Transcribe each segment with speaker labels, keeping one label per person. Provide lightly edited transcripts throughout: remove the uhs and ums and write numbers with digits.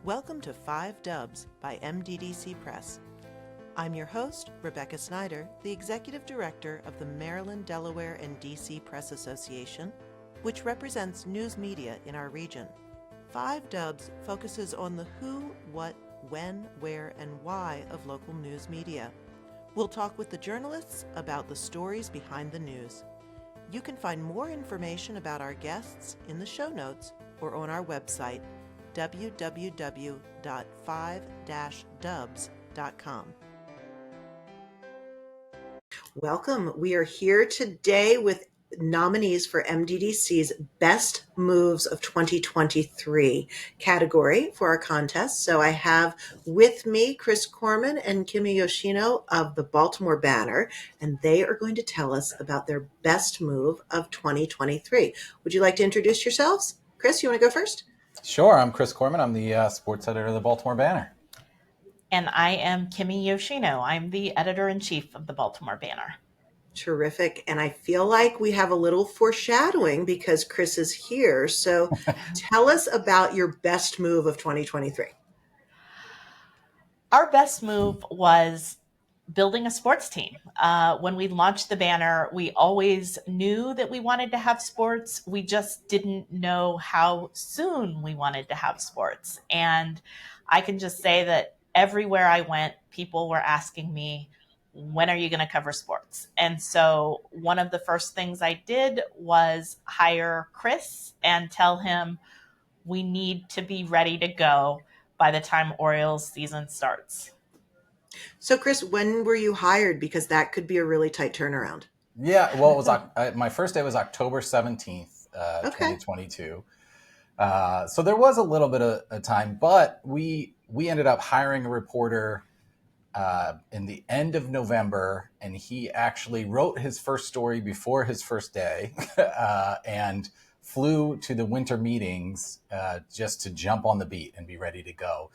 Speaker 1: Welcome to 5 Dubs by MDDC Press. I'm your host, Rebecca Snyder, the Executive Director of the Maryland, Delaware, and DC Press Association, which represents news media in our region. 5 Dubs focuses on the who, what, when, where, and why of local news media. We'll talk with the journalists about the stories behind the news. You can find more information about our guests in the show notes or on our website, www.5-dubs.com. Welcome. We are here today with nominees for MDDC's Best Moves of 2023 category for our contest. So I have with me Chris Korman and Kimi Yoshino of the Baltimore Banner, and they are going to tell us about their best move of 2023. Would you like to introduce yourselves? Chris, you want to go first?
Speaker 2: Sure. I'm Chris Korman. I'm the sports editor of the Baltimore Banner.
Speaker 3: And I am Kimi Yoshino. I'm the editor-in-chief of the Baltimore Banner.
Speaker 1: Terrific. And I feel like we have a little foreshadowing because Chris is here. So tell us about your best move of 2023.
Speaker 3: Our best move was building a sports team. When we launched the banner, we always knew that we wanted to have sports. We just didn't know how soon we wanted to have sports. And I can just say that everywhere I went, people were asking me, when are you going to cover sports? And so one of the first things I did was hire Chris and tell him we need to be ready to go by the time Orioles season starts.
Speaker 1: So Chris, when were you hired? Because that could be a really tight turnaround.
Speaker 2: Yeah, well, it was my first day was October 17th, 2022. So there was a little bit of time, but we ended up hiring a reporter in the end of November, and he actually wrote his first story before his first day and flew to the winter meetings just to jump on the beat and be ready to go.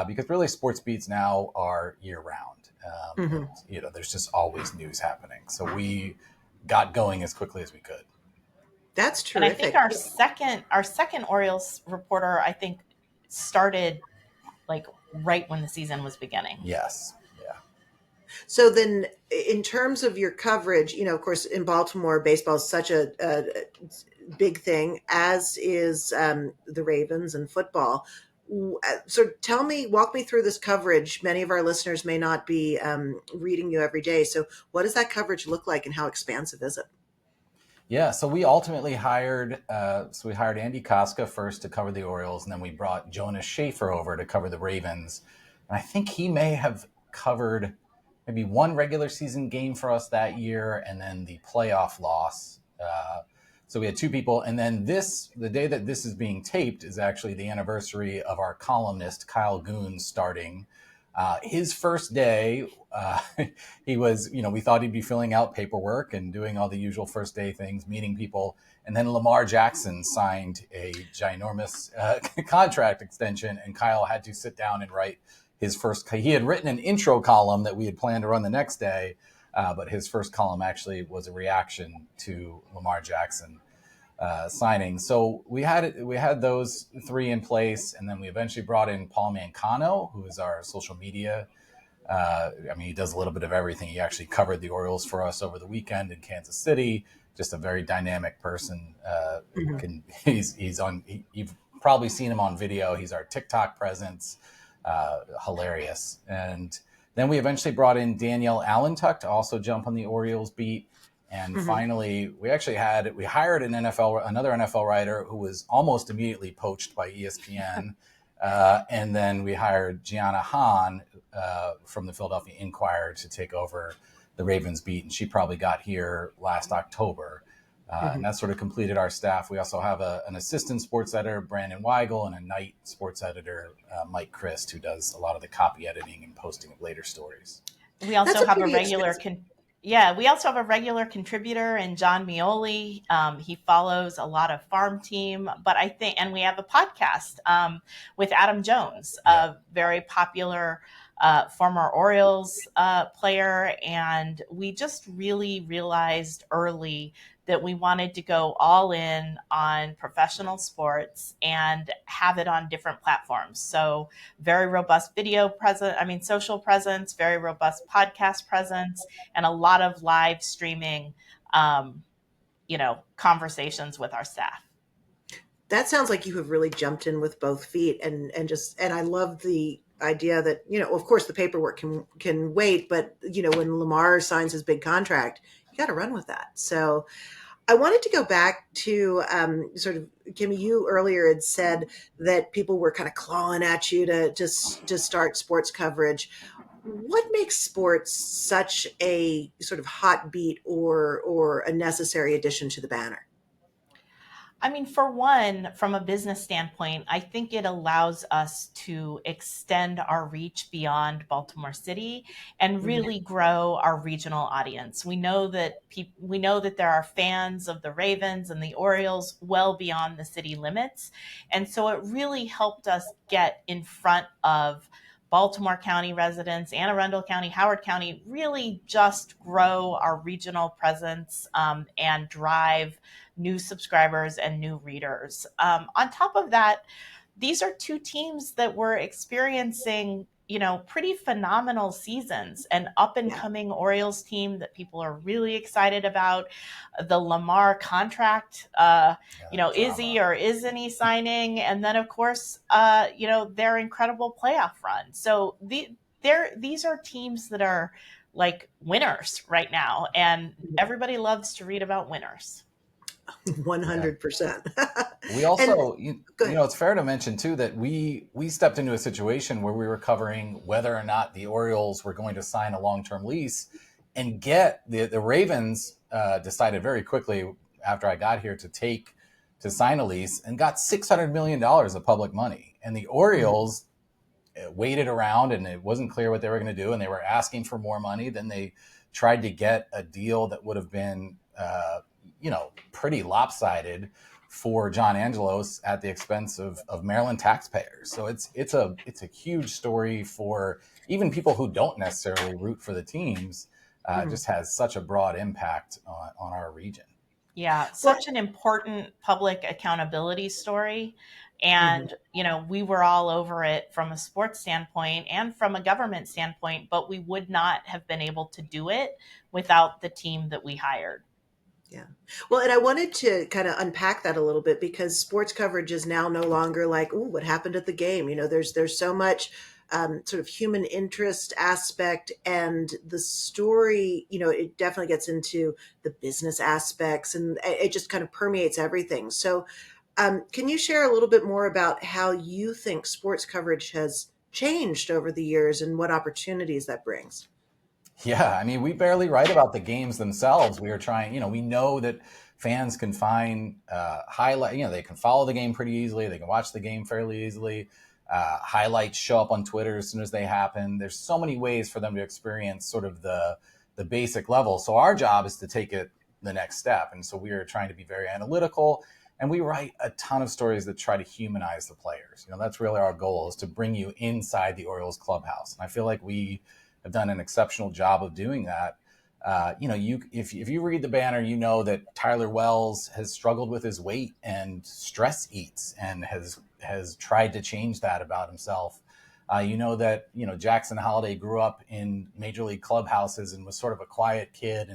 Speaker 2: Because really sports beats now are year round. And, there's just always news happening. So we got going as quickly as we could.
Speaker 1: That's terrific.
Speaker 3: And I think our second Orioles reporter, I think, started like right when the season was beginning.
Speaker 2: Yes. Yeah.
Speaker 1: So then in terms of your coverage, of course, in Baltimore, baseball is such a big thing, as is the Ravens and football. So walk me through this coverage. Many of our listeners may not be reading you every day. So what does that coverage look like and how expansive is it?
Speaker 2: Yeah, so we ultimately hired Andy Koska first to cover the Orioles, and then we brought Jonas Schaefer over to cover the Ravens. And I think he may have covered maybe one regular season game for us that year, and then the playoff loss. So we had two people, and then the day that this is being taped is actually the anniversary of our columnist Kyle Goon starting. His first day, he was, we thought he'd be filling out paperwork and doing all the usual first day things, meeting people. And then Lamar Jackson signed a ginormous contract extension, and Kyle had to sit down and write his first. He had written an intro column that we had planned to run the next day, but his first column actually was a reaction to Lamar Jackson signing. So we had those three in place, and then we eventually brought in Paul Mancano, who is our social media. He does a little bit of everything. He actually covered the Orioles for us over the weekend in Kansas City. Just a very dynamic person. You've probably seen him on video. He's our TikTok presence. Hilarious. And then we eventually brought in Danielle Allentuck to also jump on the Orioles beat. And finally, we hired another NFL writer who was almost immediately poached by ESPN. And then we hired Gianna Hahn from the Philadelphia Inquirer to take over the Ravens beat. And she probably got here last October. And that sort of completed our staff. We also have an assistant sports editor, Brandon Weigel, and a night sports editor, Mike Chris, who does a lot of the copy editing and posting of later stories.
Speaker 3: We also have a regular we also have a regular contributor in John Mioli. He follows a lot of Farm Team, and we have a podcast with Adam Jones, a very popular former Orioles player. And we just really realized early that we wanted to go all in on professional sports and have it on different platforms. So very robust social presence, very robust podcast presence, and a lot of live streaming, conversations with our staff.
Speaker 1: That sounds like you have really jumped in with both feet, and I love the idea that, of course the paperwork can wait, but when Lamar signs his big contract, you got to run with that. So I wanted to go back to sort of, Kimi, you earlier had said that people were kind of clawing at you to start sports coverage. What makes sports such a sort of hot beat or a necessary addition to the Banner?
Speaker 3: I mean, for one, from a business standpoint, I think it allows us to extend our reach beyond Baltimore City and really grow our regional audience. We know that there are fans of the Ravens and the Orioles well beyond the city limits, and so it really helped us get in front of Baltimore County residents, Anne Arundel County, Howard County, really just grow our regional presence and drive new subscribers and new readers. On top of that, these are two teams that were experiencing, pretty phenomenal seasons. An up and coming Orioles team that people are really excited about. The Lamar contract, is he or isn't he signing? And then, of course, their incredible playoff run. So these are teams that are like winners right now, and everybody loves to read about winners.
Speaker 1: 100%.
Speaker 2: We also, it's fair to mention too that we stepped into a situation where we were covering whether or not the Orioles were going to sign a long-term lease, and get the Ravens decided very quickly after I got here to sign a lease, and got $600 million of public money. And the Orioles waited around, and it wasn't clear what they were going to do, and they were asking for more money. Then they tried to get a deal that would have been pretty lopsided for John Angelos at the expense of Maryland taxpayers. So it's a huge story for even people who don't necessarily root for the teams. Just has such a broad impact on our region.
Speaker 3: Yeah, such an important public accountability story. And, we were all over it from a sports standpoint and from a government standpoint, but we would not have been able to do it without the team that we hired.
Speaker 1: Yeah. Well, and I wanted to kind of unpack that a little bit, because sports coverage is now no longer like, "Ooh, what happened at the game?" There's so much sort of human interest aspect, and the story, it definitely gets into the business aspects, and it just kind of permeates everything. So can you share a little bit more about how you think sports coverage has changed over the years and what opportunities that brings?
Speaker 2: Yeah, I mean, we barely write about the games themselves. We are trying, we know that fans can find highlight, they can follow the game pretty easily. They can watch the game fairly easily. Highlights show up on Twitter as soon as they happen. There's so many ways for them to experience sort of the basic level. So our job is to take it the next step. And so we are trying to be very analytical, and we write a ton of stories that try to humanize the players. That's really our goal, is to bring you inside the Orioles clubhouse. And I feel like we have done an exceptional job of doing that. If you read the Banner, you know that Tyler Wells has struggled with his weight and stress eats, and has tried to change that about himself. That Jackson Holliday grew up in major league clubhouses and was sort of a quiet kid,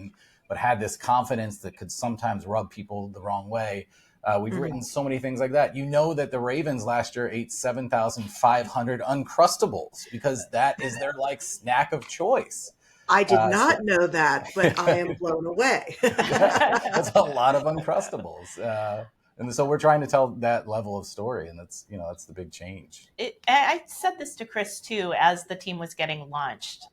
Speaker 2: but had this confidence that could sometimes rub people the wrong way. We've written so many things like that. That the Ravens last year ate 7,500 Uncrustables because that is their snack of choice.
Speaker 1: I did not know that, but I am blown away.
Speaker 2: That's a lot of Uncrustables. And so we're trying to tell that level of story, and that's the big change.
Speaker 3: I said this to Chris too, as the team was getting launched.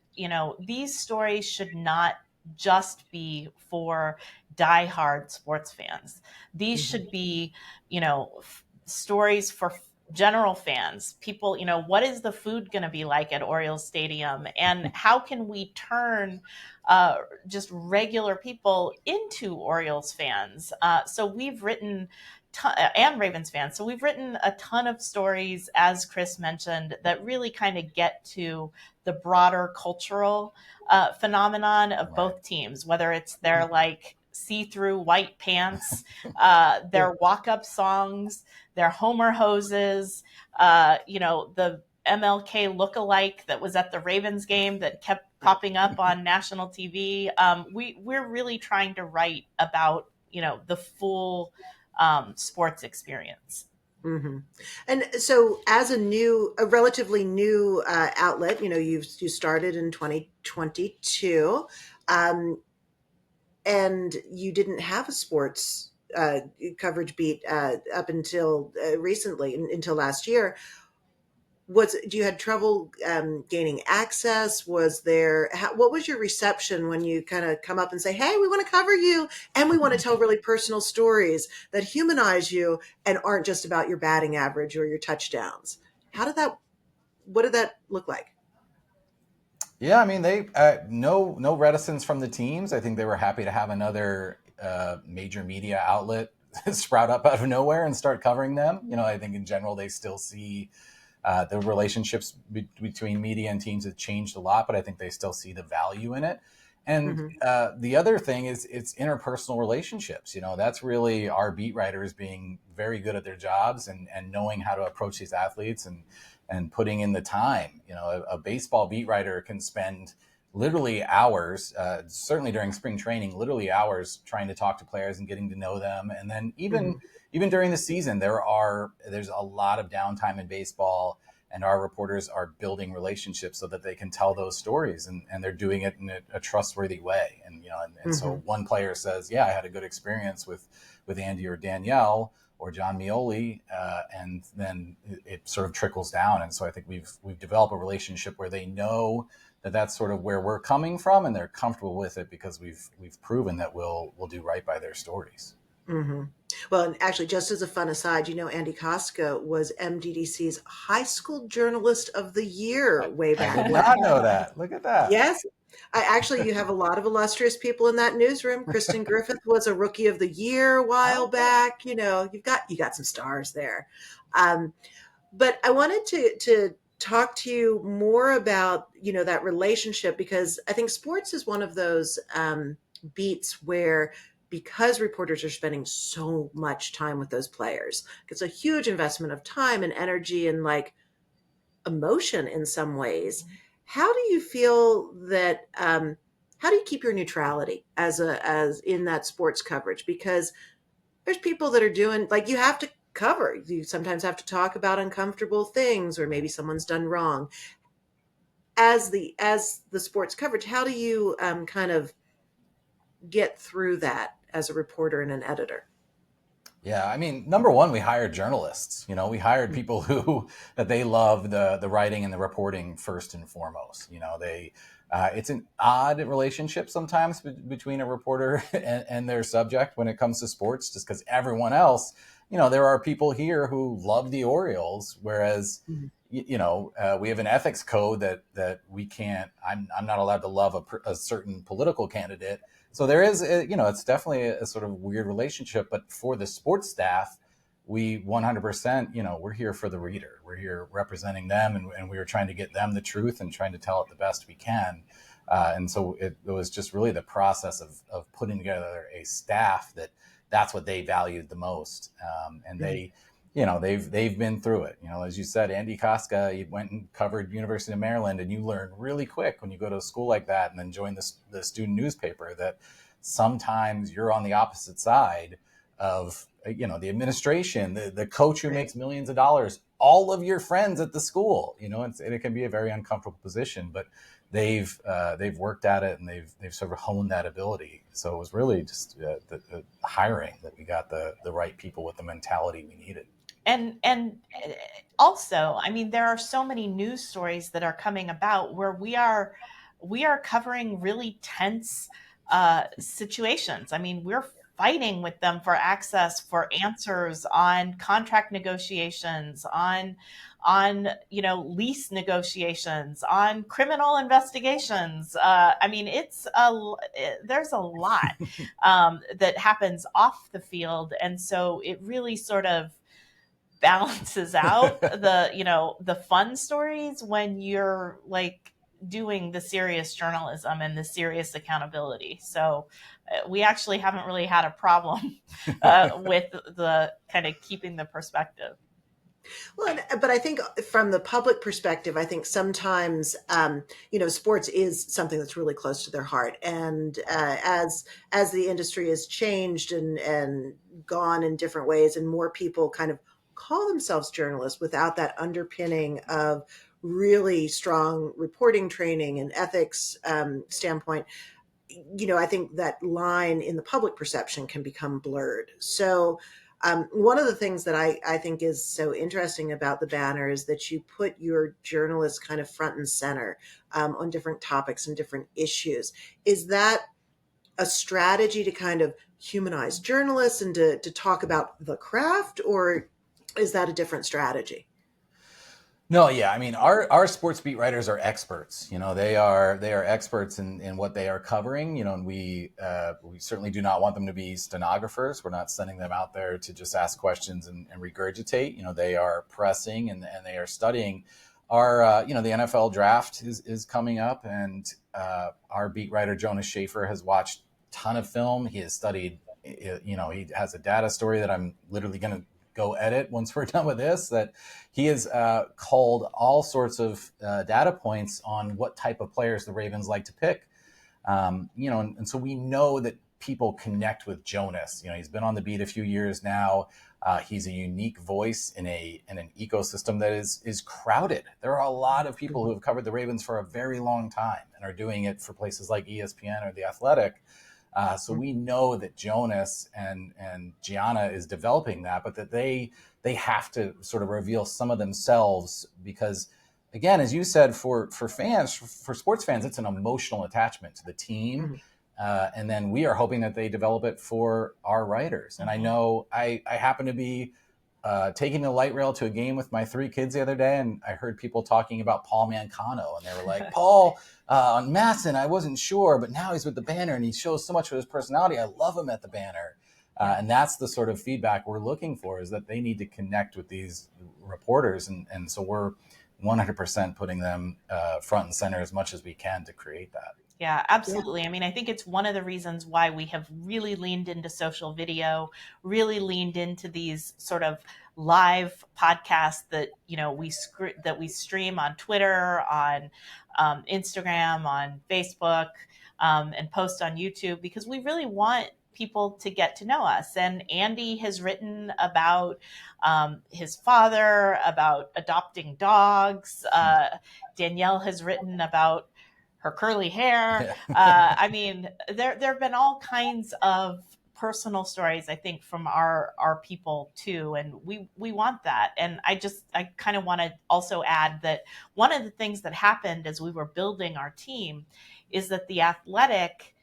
Speaker 3: These stories should not just be for diehard sports fans. These should be, stories for general fans. People, what is the food going to be like at Orioles Stadium, and how can we turn just regular people into Orioles fans? So we've written and Ravens fans. So we've written a ton of stories, as Chris mentioned, that really kind of get to the broader cultural phenomenon of both teams, whether it's their see-through white pants, their walk-up songs, their Homer hoses, the MLK lookalike that was at the Ravens game that kept popping up on national TV. We're really trying to write about, the full sports experience.
Speaker 1: Mm-hmm. And so, as a relatively new outlet, you started in 2022, and you didn't have a sports coverage beat up until recently, until last year. Do you had trouble gaining access? What was your reception when you kind of come up and say, "Hey, we want to cover you, and we want to tell really personal stories that humanize you and aren't just about your batting average or your touchdowns"? What did that look like?
Speaker 2: Yeah, I mean, they no reticence from the teams. I think they were happy to have another major media outlet sprout up out of nowhere and start covering them. I think in general they still see the relationships between media and teams have changed a lot, but I think they still see the value in it. And the other thing is it's interpersonal relationships. That's really our beat writers being very good at their jobs and knowing how to approach these athletes and putting in the time. A baseball beat writer can spend literally hours, certainly during spring training, literally hours trying to talk to players and getting to know them. And then even during the season, there's a lot of downtime in baseball, and our reporters are building relationships so that they can tell those stories, and they're doing it in a trustworthy way. And so one player says, "Yeah, I had a good experience with Andy or Danielle or John Mioli," and then it sort of trickles down. And so I think we've developed a relationship where they know that that's sort of where we're coming from, and they're comfortable with it because we've proven that we'll do right by their stories.
Speaker 1: Mm-hmm. Well, and actually, just as a fun aside, Andy Koska was MDDC's High School Journalist of the Year way back
Speaker 2: I did
Speaker 1: when.
Speaker 2: not know that. Look at that.
Speaker 1: Yes. You have a lot of illustrious people in that newsroom. Kristen Griffith was a Rookie of the Year a while back. You've got some stars there. But I wanted to talk to you more about, that relationship, because I think sports is one of those beats where, because reporters are spending so much time with those players, it's a huge investment of time and energy and emotion in some ways. How do you feel that, how do you keep your neutrality as in that sports coverage? Because there's people that are doing, you have to cover, you sometimes have to talk about uncomfortable things, or maybe someone's done wrong. As the sports coverage, how do you kind of get through that as a reporter and an editor?
Speaker 2: Yeah, I mean, number one, we hired journalists. We hired people that they love the writing and the reporting first and foremost. It's an odd relationship sometimes between a reporter and their subject when it comes to sports, just because everyone else, there are people here who love the Orioles, whereas we have an ethics code that we can't. I'm not allowed to love a certain political candidate. So there is, it's definitely a sort of weird relationship. But for the sports staff, we 100%, we're here for the reader. We're here representing them, and we are trying to get them the truth and trying to tell it the best we can. And so it was just really the process of putting together a staff that's what they valued the most. And they've been through it. As you said, Andy Koska, he went and covered University of Maryland, and you learn really quick when you go to a school like that and then join the student newspaper that sometimes you're on the opposite side of, the administration, the coach who makes millions of dollars, all of your friends at the school, and it can be a very uncomfortable position, but they've worked at it, and they've sort of honed that ability. So it was really just the hiring that we got the right people with the mentality we needed.
Speaker 3: And also, I mean, there are so many news stories that are coming about where we are covering really tense situations. I mean, we're fighting with them for access, for answers on contract negotiations, on lease negotiations, on criminal investigations. I mean, there's a lot that happens off the field, and so it really sort of balances out the fun stories when you're doing the serious journalism and the serious accountability. So we actually haven't really had a problem with the kind of keeping the perspective.
Speaker 1: Well, but I think from the public perspective, I think sometimes, sports is something that's really close to their heart. And as the industry has changed and gone in different ways, and more people kind of call themselves journalists without that underpinning of really strong reporting training and ethics standpoint, I think that line in the public perception can become blurred. So, one of the things that I think is so interesting about the Banner is that you put your journalists kind of front and center on different topics and different issues. Is that a strategy to kind of humanize journalists and to talk about the craft, or is that a different strategy?
Speaker 2: No, yeah. I mean, our sports beat writers are experts. They are experts in what they are covering. And we certainly do not want them to be stenographers. We're not sending them out there to just ask questions and regurgitate. They are pressing and they are studying. Our the NFL draft is coming up, and our beat writer Jonas Schaefer has watched a ton of film. He has studied. He has a data story that I'm literally going to go edit once we're done with this, that he has called all sorts of data points on what type of players the Ravens like to pick. And so we know that people connect with Jonas. He's been on the beat a few years now. He's a unique voice in an ecosystem that is crowded. There are a lot of people who have covered the Ravens for a very long time and are doing it for places like ESPN or The Athletic. So we know that Jonas and Gianna is developing that, but that they have to sort of reveal some of themselves because, again, as you said, for fans, for sports fans, it's an emotional attachment to the team. And then we are hoping that they develop it for our writers. And I know I happen to be taking the light rail to a game with my 3 kids the other day, and I heard people talking about Paul Mancano, and they were like, Paul on Masson, I wasn't sure, but now he's with the Banner, and he shows so much of his personality. I love him at the Banner. And that's the sort of feedback we're looking for, is that they need to connect with these reporters. And so we're 100% putting them front and center as much as we can to create that.
Speaker 3: Yeah, absolutely. I mean, I think it's one of the reasons why we have really leaned into social video, really leaned into these sort of live podcasts that we stream on Twitter, on Instagram, on Facebook, and post on YouTube, because we really want people to get to know us. And Andy has written about his father, about adopting dogs. Danielle has written about her curly hair. I mean, there have been all kinds of personal stories, I think, from our people too, and we want that. And I kind of want to also add that one of the things that happened as we were building our team is that The Athletic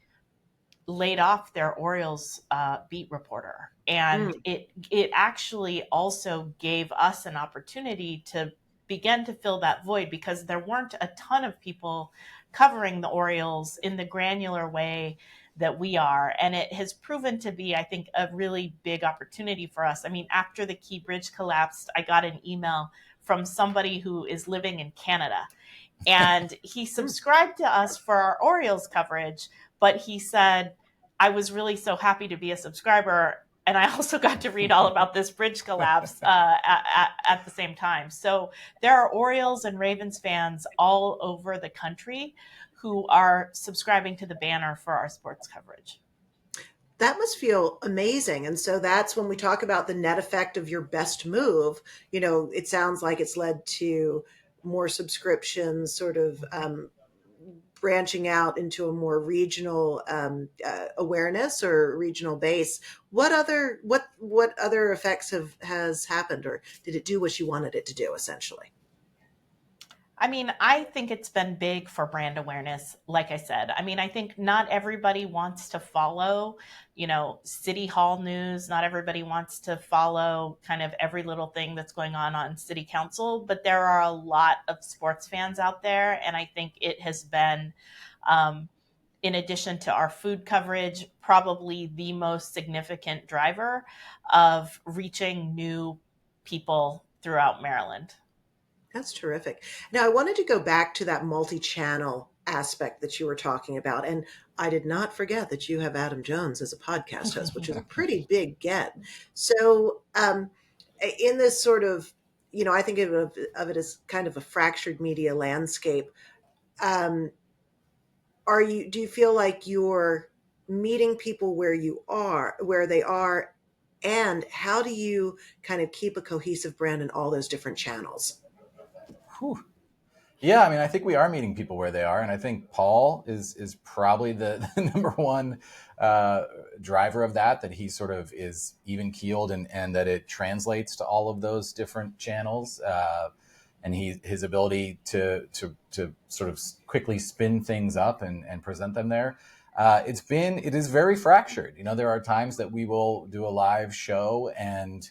Speaker 3: laid off their Orioles beat reporter, and it actually also gave us an opportunity to begin to fill that void, because there weren't a ton of people covering the Orioles in the granular way that we are. And it has proven to be, I think, a really big opportunity for us. I mean, after the Key Bridge collapsed, I got an email from somebody who is living in Canada, and he subscribed to us for our Orioles coverage, but he said, I was really so happy to be a subscriber, and I also got to read all about this bridge collapse at the same time. So there are Orioles and Ravens fans all over the country who are subscribing to the Banner for our sports coverage.
Speaker 1: That must feel amazing. And so that's when we talk about the net effect of your best move. It sounds like it's led to more subscriptions, sort of branching out into a more regional awareness or regional base. What other effects has happened, or did it do what you wanted it to do, essentially?
Speaker 3: I mean, I think it's been big for brand awareness. Like I said, I mean, I think not everybody wants to follow, city hall news. Not everybody wants to follow kind of every little thing that's going on city council, but there are a lot of sports fans out there. And I think it has been, in addition to our food coverage, probably the most significant driver of reaching new people throughout Maryland.
Speaker 1: That's terrific. Now, I wanted to go back to that multi-channel aspect that you were talking about. And I did not forget that you have Adam Jones as a podcast host, which is a pretty big get. So, in this sort of, I think of it as kind of a fractured media landscape. Um, do you feel like you're meeting people where they are, and how do you kind of keep a cohesive brand in all those different channels?
Speaker 2: Whew. Yeah, I mean, I think we are meeting people where they are, and I think Paul is probably the number one driver of that. That he sort of is even keeled, and that it translates to all of those different channels, and his ability to sort of quickly spin things up and present them there. It is very fractured. There are times that we will do a live show and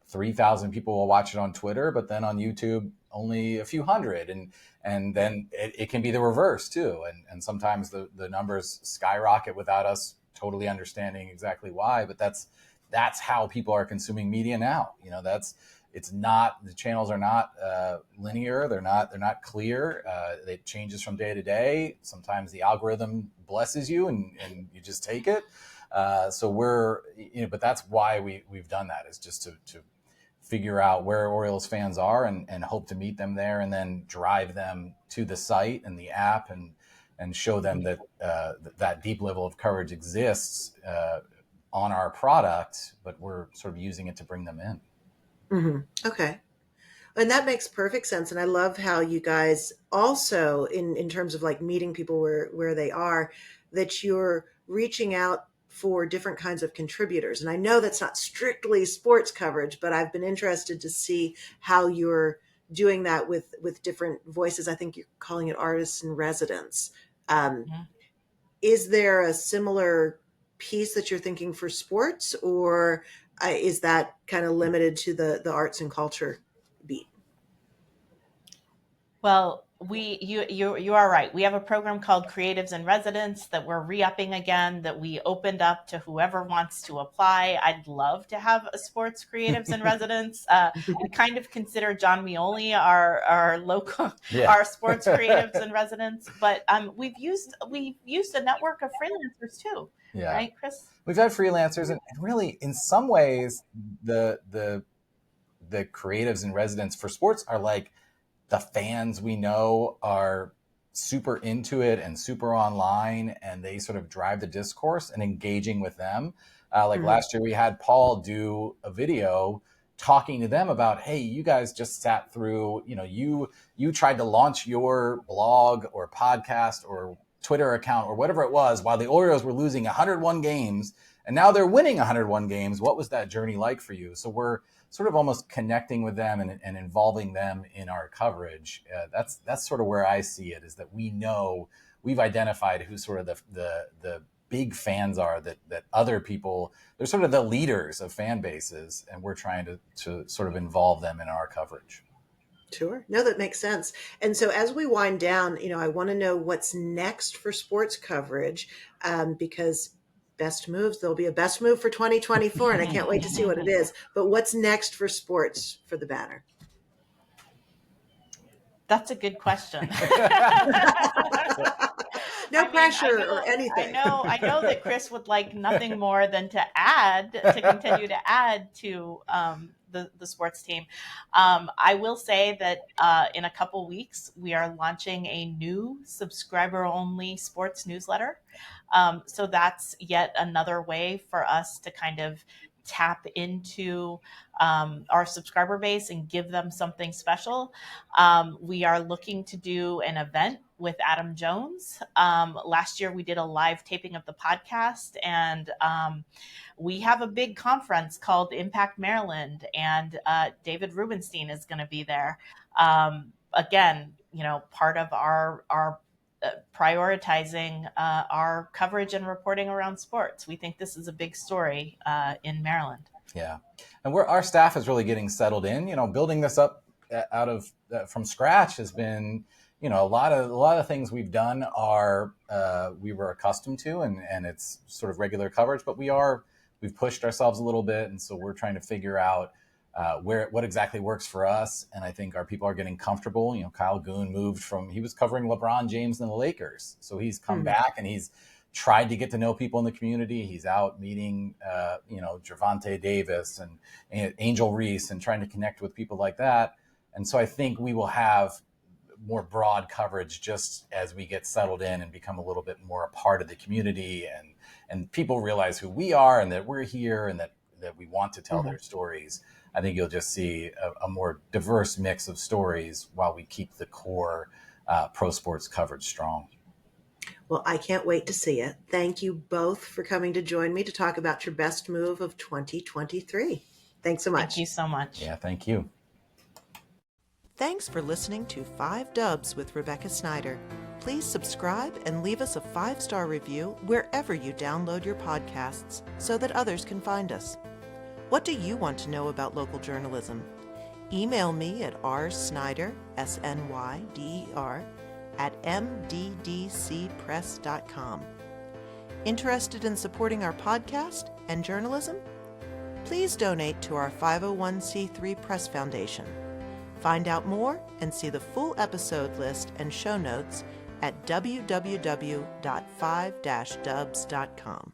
Speaker 2: 3,000 people will watch it on Twitter, but then on YouTube only a few hundred, and then it can be the reverse too. And sometimes the numbers skyrocket without us totally understanding exactly why. But that's how people are consuming media now. The channels are not linear. They're not clear. It changes from day to day. Sometimes the algorithm blesses you and you just take it. But that's why we've done that, is just to figure out where Orioles fans are and hope to meet them there, and then drive them to the site and the app and show them that that deep level of coverage exists on our product, but we're sort of using it to bring them in.
Speaker 1: Mm-hmm. Okay. And that makes perfect sense. And I love how you guys also, in terms of like meeting people where they are, that you're reaching out for different kinds of contributors. And I know that's not strictly sports coverage, but I've been interested to see how you're doing that with different voices. I think you're calling it artists in residence.
Speaker 3: Mm-hmm.
Speaker 1: Is there a similar piece that you're thinking for sports, or is that kind of limited to the arts and culture beat?
Speaker 3: Well, you are right. We have a program called Creatives in Residence that we're re-upping again, that we opened up to whoever wants to apply. I'd love to have a sports creatives in residence. We kind of consider John Mioli our local our sports creatives in residence, but we've used a network of freelancers too. Yeah. Right, Chris?
Speaker 2: We've had freelancers, and really, in some ways, the creatives in residence for sports are like the fans we know are super into it and super online, and they sort of drive the discourse and engaging with them. Last year, we had Paul do a video talking to them about, hey, you guys just sat through, you tried to launch your blog or podcast or Twitter account or whatever it was while the Orioles were losing 101 games, and now they're winning 101 games. What was that journey like for you? So we're sort of almost connecting with them and involving them in our coverage. That's sort of where I see it, is that we know we've identified who sort of the big fans are, that other people, they're sort of the leaders of fan bases, and we're trying to sort of involve them in our coverage.
Speaker 1: Sure. No, that makes sense. And so as we wind down, I want to know what's next for sports coverage, because best moves, there'll be a best move for 2024, and I can't wait to see what it is. But what's next for sports for the Banner?
Speaker 3: That's a good question.
Speaker 1: No pressure or anything.
Speaker 3: I know that Chris would like nothing more than to continue to add to the sports team. I will say that in a couple weeks, we are launching a new subscriber-only sports newsletter. So that's yet another way for us to kind of tap into our subscriber base and give them something special. We are looking to do an event with Adam Jones. Last year, we did a live taping of the podcast, and we have a big conference called Impact Maryland, and David Rubenstein is going to be there. Again, part of our prioritizing our coverage and reporting around sports. We think this is a big story in Maryland.
Speaker 2: Yeah, and our staff is really getting settled in. Building this up from scratch has been, a lot of things we've done are we were accustomed to, and it's sort of regular coverage. But we've pushed ourselves a little bit, and so we're trying to figure out what exactly works for us. And I think our people are getting comfortable. Kyle Goon he was covering LeBron James and the Lakers. So he's come back and he's tried to get to know people in the community. He's out meeting, Gervonta Davis and Angel Reese and trying to connect with people like that. And so I think we will have more broad coverage just as we get settled in and become a little bit more a part of the community, and people realize who we are and that we're here and that we want to tell their stories. I think you'll just see a more diverse mix of stories while we keep the core pro sports coverage strong.
Speaker 1: Well, I can't wait to see it. Thank you both for coming to join me to talk about your best move of 2023. Thanks so much.
Speaker 3: Thank you so much.
Speaker 2: Yeah, thank you.
Speaker 1: Thanks for listening to 5 Dubs with Rebecca Snyder. Please subscribe and leave us a 5-star review wherever you download your podcasts so that others can find us. What do you want to know about local journalism? Email me at rsnyder, SNYDER, at mddcpress.com. Interested in supporting our podcast and journalism? Please donate to our 501c3 Press Foundation. Find out more and see the full episode list and show notes at www.5-dubs.com.